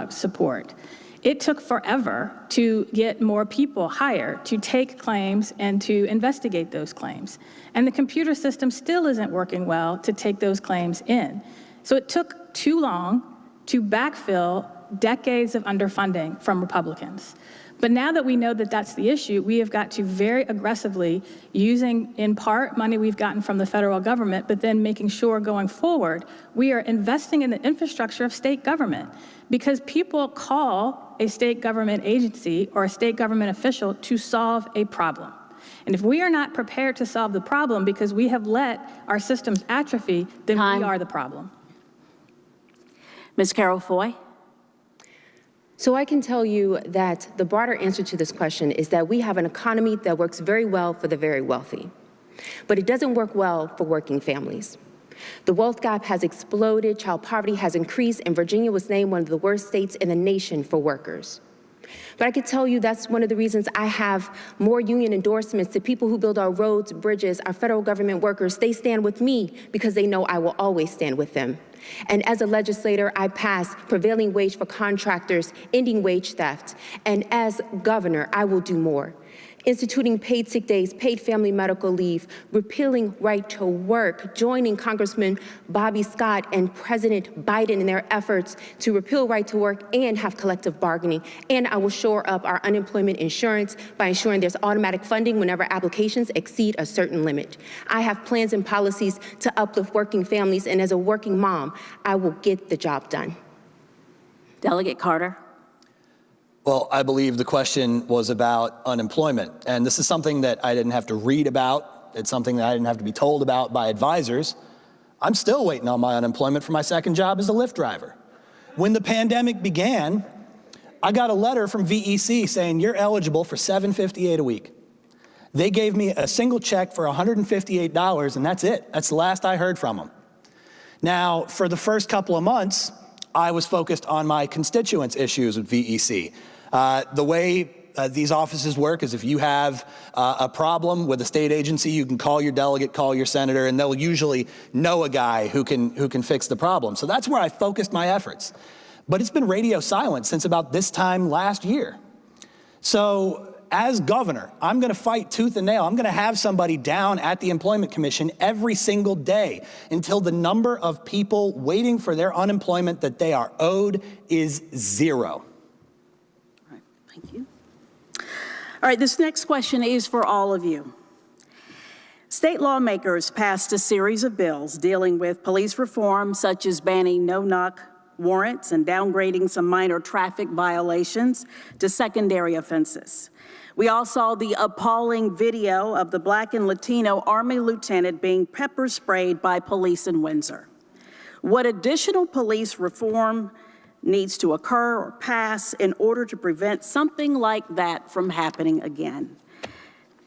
support. It took forever to get more people hired to take claims and to investigate those claims. And the computer system still isn't working well to take those claims in. So it took too long to backfill decades of underfunding from Republicans. But now that we know that that's the issue, we have got to very aggressively, using in part money we've gotten from the federal government, but then making sure going forward, we are investing in the infrastructure of state government, because people call a state government agency or a state government official to solve a problem. And if we are not prepared to solve the problem because we have let our systems atrophy, then we are the problem. Ms. Carroll Foy? So I can tell you that the broader answer to this question is that we have an economy that works very well for the very wealthy, but it doesn't work well for working families. The wealth gap has exploded, child poverty has increased, and Virginia was named one of the worst states in the nation for workers. But I can tell you that's one of the reasons I have more union endorsements. The people who build our roads, bridges, our federal government workers, they stand with me because they know I will always stand with them. And as a legislator, I passed prevailing wage for contractors, ending wage theft. And as governor, I will do more. Instituting paid sick days, paid family medical leave, repealing right to work, joining Congressman Bobby Scott and President Biden in their efforts to repeal right to work and have collective bargaining. And I will shore up our unemployment insurance by ensuring there's automatic funding whenever applications exceed a certain limit. I have plans and policies to uplift working families, and as a working mom, I will get the job done. Delegate Carter. Well, I believe the question was about unemployment, and this is something that I didn't have to read about. It's something that I didn't have to be told about by advisors. I'm still waiting on my unemployment for my second job as a Lyft driver. When the pandemic began, I got a letter from VEC saying you're eligible for $758 a week. They gave me a single check for $158, and that's it. That's the last I heard from them. Now, for the first couple of months, I was focused on my constituents' issues with VEC. The way these offices work is if you have a problem with a state agency, you can call your delegate, call your senator, and they'll usually know a guy who can fix the problem. So that's where I focused my efforts. But it's been radio silent since about this time last year. So as governor, I'm going to fight tooth and nail. I'm going to have somebody down at the Employment Commission every single day until the number of people waiting for their unemployment that they are owed is 0. All right, thank you. All right, this next question is for all of you. State lawmakers passed a series of bills dealing with police reform, such as banning no-knock warrants and downgrading some minor traffic violations to secondary offenses. We all saw the appalling video of the Black and Latino Army lieutenant being pepper sprayed by police in Windsor. What additional police reform needs to occur or pass in order to prevent something like that from happening again?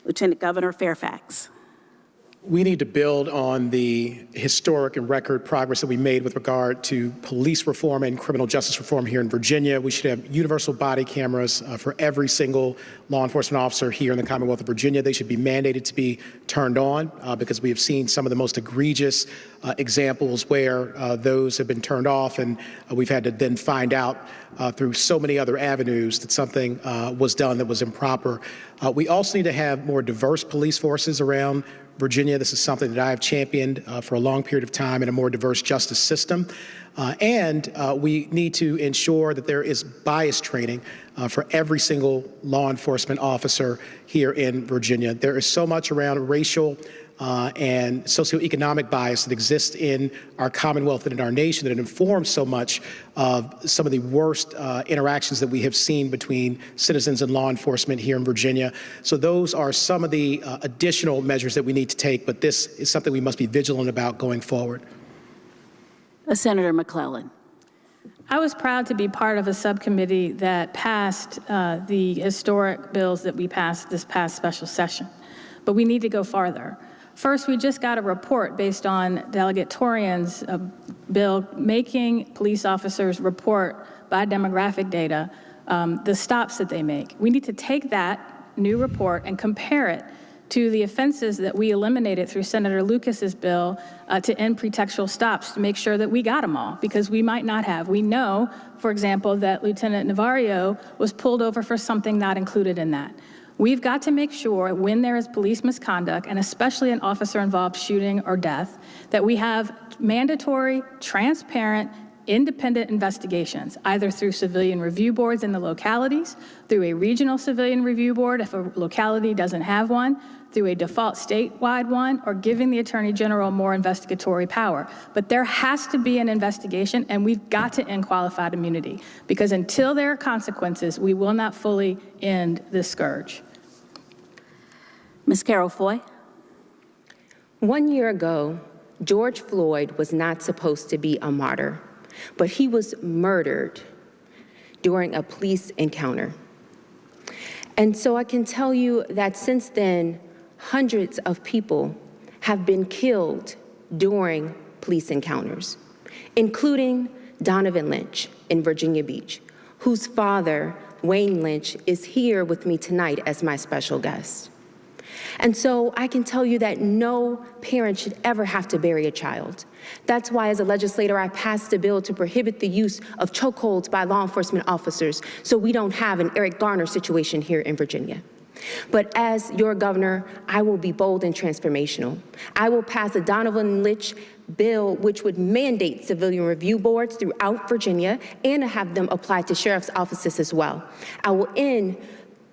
Lieutenant Governor Fairfax. We need to build on the historic and record progress that we made with regard to police reform and criminal justice reform here in Virginia. We should have universal body cameras for every single law enforcement officer here in the Commonwealth of Virginia. They should be mandated to be turned on because we have seen some of the most egregious examples where those have been turned off, and we've had to then find out through so many other avenues that something was done that was improper. We also need to have more diverse police forces around Virginia. This is something that I have championed for a long period of time in a more diverse justice system. And we need to ensure that there is bias training for every single law enforcement officer here in Virginia. There is so much around racial and socioeconomic bias that exists in our Commonwealth and in our nation that it informs so much of some of the worst interactions that we have seen between citizens and law enforcement here in Virginia. So those are some of the additional measures that we need to take, but this is something we must be vigilant about going forward. Senator McClellan. I was proud to be part of a subcommittee that passed the historic bills that we passed this past special session, but we need to go farther. First, we just got a report based on Delegate Torian's bill making police officers report by demographic data the stops that they make. We need to take that new report and compare it to the offenses that we eliminated through Senator Lucas's bill to end pretextual stops to make sure that we got them all, because we might not have. We know, for example, that Lieutenant Navarro was pulled over for something not included in that. We've got to make sure when there is police misconduct, and especially an officer-involved shooting or death, that we have mandatory, transparent, independent investigations, either through civilian review boards in the localities, through a regional civilian review board if a locality doesn't have one, through a default statewide one, or giving the Attorney General more investigatory power. But there has to be an investigation, and we've got to end qualified immunity, because until there are consequences, we will not fully end this scourge. Ms. Carroll Foy. 1 year ago, George Floyd was not supposed to be a martyr, but he was murdered during a police encounter. And so I can tell you that since then, hundreds of people have been killed during police encounters, including Donovan Lynch in Virginia Beach, whose father, Wayne Lynch, is here with me tonight as my special guest. And so I can tell you that no parent should ever have to bury a child. That's why, as a legislator, I passed a bill to prohibit the use of chokeholds by law enforcement officers so we don't have an Eric Garner situation here in Virginia. But as your governor, I will be bold and transformational. I will pass a Donovan Lynch bill which would mandate civilian review boards throughout Virginia and have them applied to sheriff's offices as well. I will end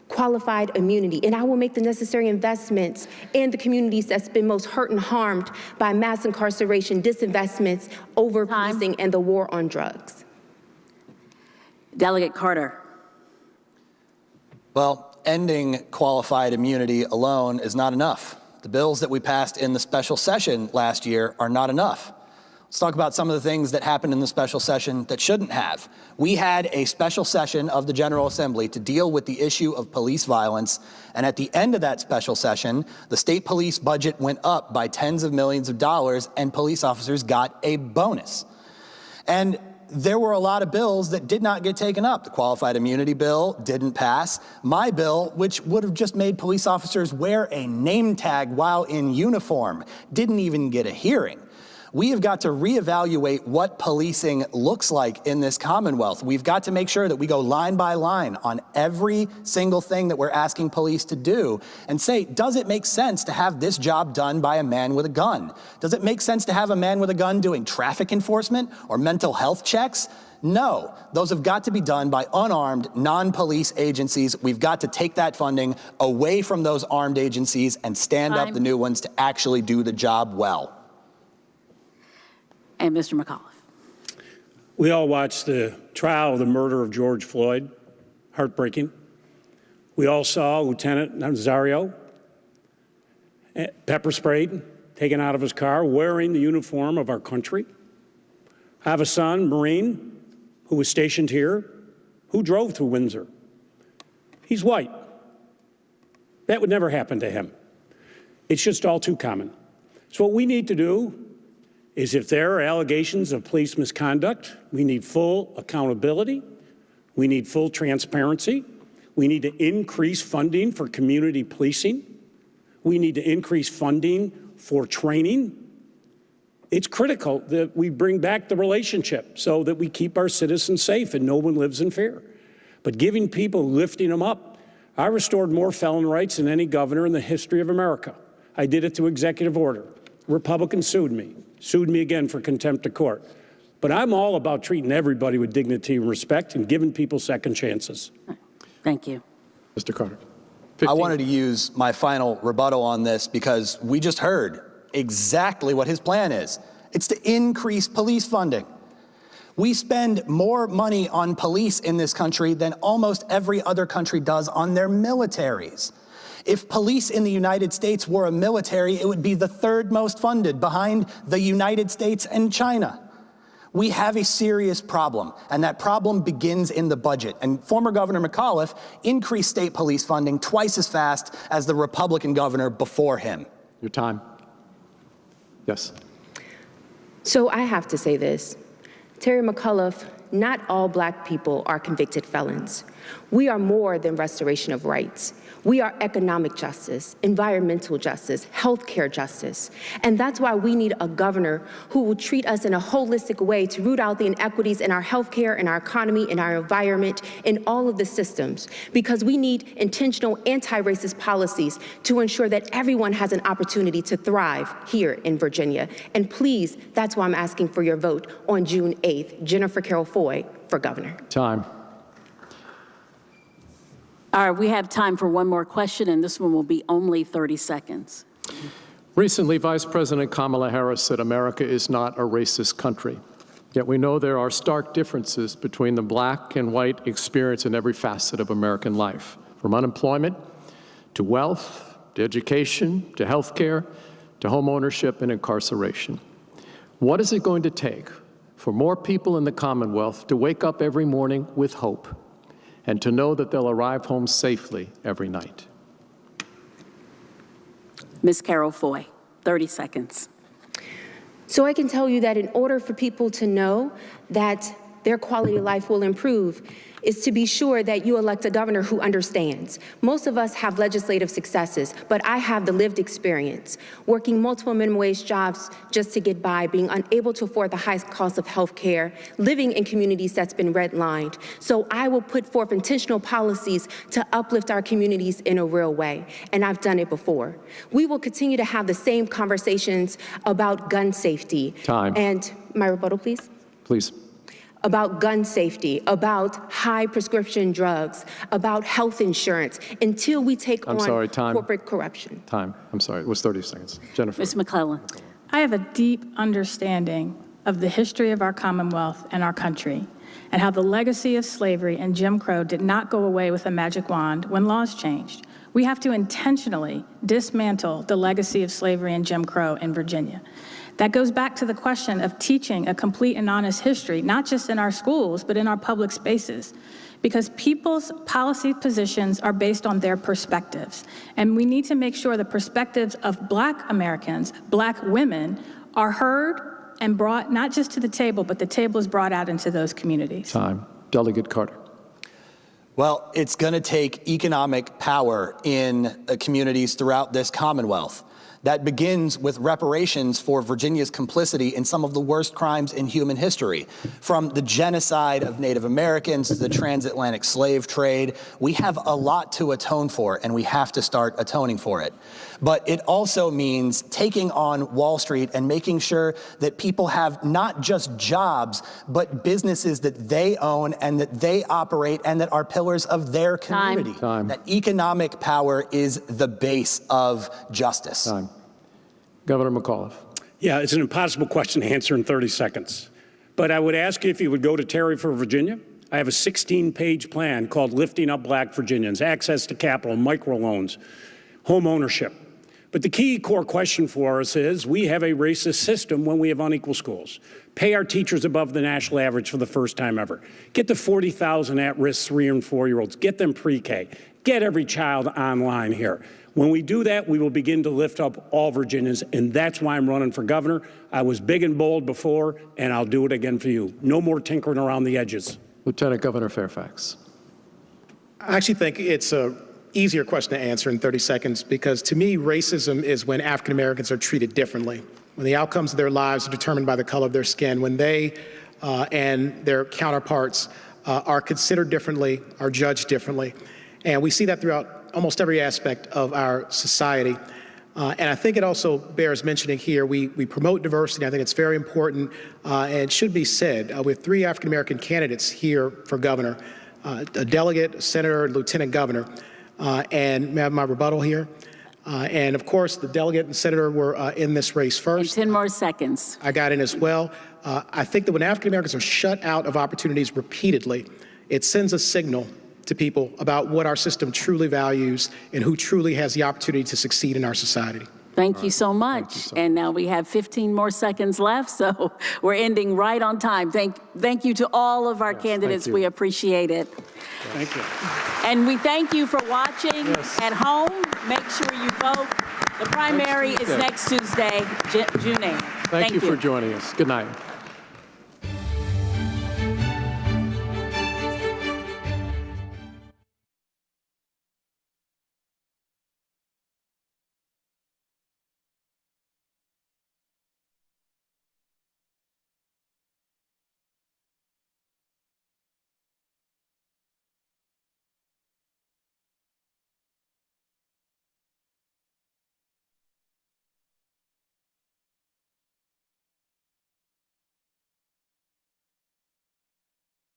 qualified immunity, and I will make the necessary investments in the communities that's been most hurt and harmed by mass incarceration, disinvestments, over-policing, and the war on drugs. Delegate Carter. Well, ending qualified immunity alone is not enough. The bills that we passed in the special session last year are not enough. Let's talk about some of the things that happened in the special session that shouldn't have. We had a special session of the General Assembly to deal with the issue of police violence, and at the end of that special session, the state police budget went up by tens of millions of dollars, and police officers got a bonus. And there were a lot of bills that did not get taken up. The qualified immunity bill didn't pass. My bill, which would have just made police officers wear a name tag while in uniform, didn't even get a hearing. We have got to reevaluate what policing looks like in this Commonwealth. We've got to make sure that we go line by line on every single thing that we're asking police to do and say, does it make sense to have this job done by a man with a gun? Does it make sense to have a man with a gun doing traffic enforcement or mental health checks? No, those have got to be done by unarmed, non-police agencies. We've got to take that funding away from those armed agencies and stand up the new ones to actually do the job well. And Mr. McAuliffe. We all watched the trial of the murder of George Floyd. Heartbreaking. We all saw Lieutenant Nazario pepper sprayed, taken out of his car, wearing the uniform of our country. I have a son, Marine, who was stationed here, who drove through Windsor. He's white. That would never happen to him. It's just all too common. So what we need to do is, if there are allegations of police misconduct, we need full accountability. We need full transparency. We need to increase funding for community policing. We need to increase funding for training. It's critical that we bring back the relationship so that we keep our citizens safe and no one lives in fear. But giving people, lifting them up. I restored more felon rights than any governor in the history of America. I did it through executive order. Republicans sued me again for contempt of court. But I'm all about treating everybody with dignity and respect and giving people second chances. Thank you. Mr. Carter. I wanted to use my final rebuttal on this because we just heard exactly what his plan is. It's to increase police funding. We spend more money on police in this country than almost every other country does on their militaries. If police in the United States were a military, it would be the third most funded behind the United States and China. We have a serious problem, and that problem begins in the budget. And former Governor McAuliffe increased state police funding twice as fast as the Republican governor before him. Your time. Yes. So I have to say this. Terry McAuliffe, not all Black people are convicted felons. We are more than restoration of rights. We are economic justice, environmental justice, healthcare justice. And that's why we need a governor who will treat us in a holistic way to root out the inequities in our healthcare, in our economy, in our environment, in all of the systems. Because we need intentional anti-racist policies to ensure that everyone has an opportunity to thrive here in Virginia. And please, that's why I'm asking for your vote on June 8th, Jennifer Carroll Foy for governor. Time. All right, we have time for one more question, and this one will be only 30 seconds. Recently, Vice President Kamala Harris said America is not a racist country. Yet we know there are stark differences between the Black and white experience in every facet of American life, from unemployment to wealth, to education, to health care, to home ownership and incarceration. What is it going to take for more people in the Commonwealth to wake up every morning with hope and to know that they'll arrive home safely every night? Ms. Carroll Foy, 30 seconds. So I can tell you that in order for people to know that their quality of life will improve is to be sure that you elect a governor who understands. Most of us have legislative successes, but I have the lived experience, working multiple minimum wage jobs just to get by, being unable to afford the highest cost of health care, living in communities that's been redlined. So I will put forth intentional policies to uplift our communities in a real way, and I've done it before. We will continue to have the same conversations about gun safety. Time. And my rebuttal, please. Please. About gun safety, about high prescription drugs, about health insurance, until we take on corporate corruption. Time. I'm sorry, it was 30 seconds. Jennifer. Ms. McClellan. I have a deep understanding of the history of our Commonwealth and our country, and how the legacy of slavery and Jim Crow did not go away with a magic wand when laws changed. We have to intentionally dismantle the legacy of slavery and Jim Crow in Virginia. That goes back to the question of teaching a complete and honest history, not just in our schools, but in our public spaces. Because people's policy positions are based on their perspectives. And we need to make sure the perspectives of Black Americans, Black women, are heard and brought not just to the table, but the table is brought out into those communities. Time. Delegate Carter. Well, it's going to take economic power in communities throughout this Commonwealth. That begins with reparations for Virginia's complicity in some of the worst crimes in human history. From the genocide of Native Americans to the transatlantic slave trade, we have a lot to atone for, and we have to start atoning for it. But it also means taking on Wall Street and making sure that people have not just jobs, but businesses that they own and that they operate and that are pillars of their community. Time. That economic power is the base of justice. Time. Governor McAuliffe. Yeah, it's an impossible question to answer in 30 seconds. But I would ask you if you would go to Terry for Virginia. I have a 16-page plan called Lifting Up Black Virginians, access to capital, microloans, home ownership. But the key core question for us is we have a racist system when we have unequal schools. Pay our teachers above the national average for the first time ever. Get the 40,000 at-risk 3- and 4-year-olds. Get them pre-K. Get every child online here. When we do that, we will begin to lift up all Virginians, and that's why I'm running for governor. I was big and bold before, and I'll do it again for you. No more tinkering around the edges. Lieutenant Governor Fairfax. I actually think it's a easier question to answer in 30 seconds because to me, racism is when African Americans are treated differently, when the outcomes of their lives are determined by the color of their skin, when they and their counterparts are considered differently, are judged differently. And we see that throughout almost every aspect of our society. And I think it also bears mentioning here, we promote diversity. I think it's very important and it should be said. We have 3 African-American candidates here for governor, a delegate, a senator, and lieutenant governor. And may I have my rebuttal here? And of course, the delegate and senator were in this race first. And 10 more seconds. I got in as well. I think that when African-Americans are shut out of opportunities repeatedly, it sends a signal to people about what our system truly values and who truly has the opportunity to succeed in our society. Thank you so much. And now we have 15 more seconds left, so we're ending right on time. Thank you to all of our candidates. We appreciate it. Thank you. And we thank you for watching at home. Make sure you vote. The primary is next Tuesday, June 8th. Thank you for joining us. Good night.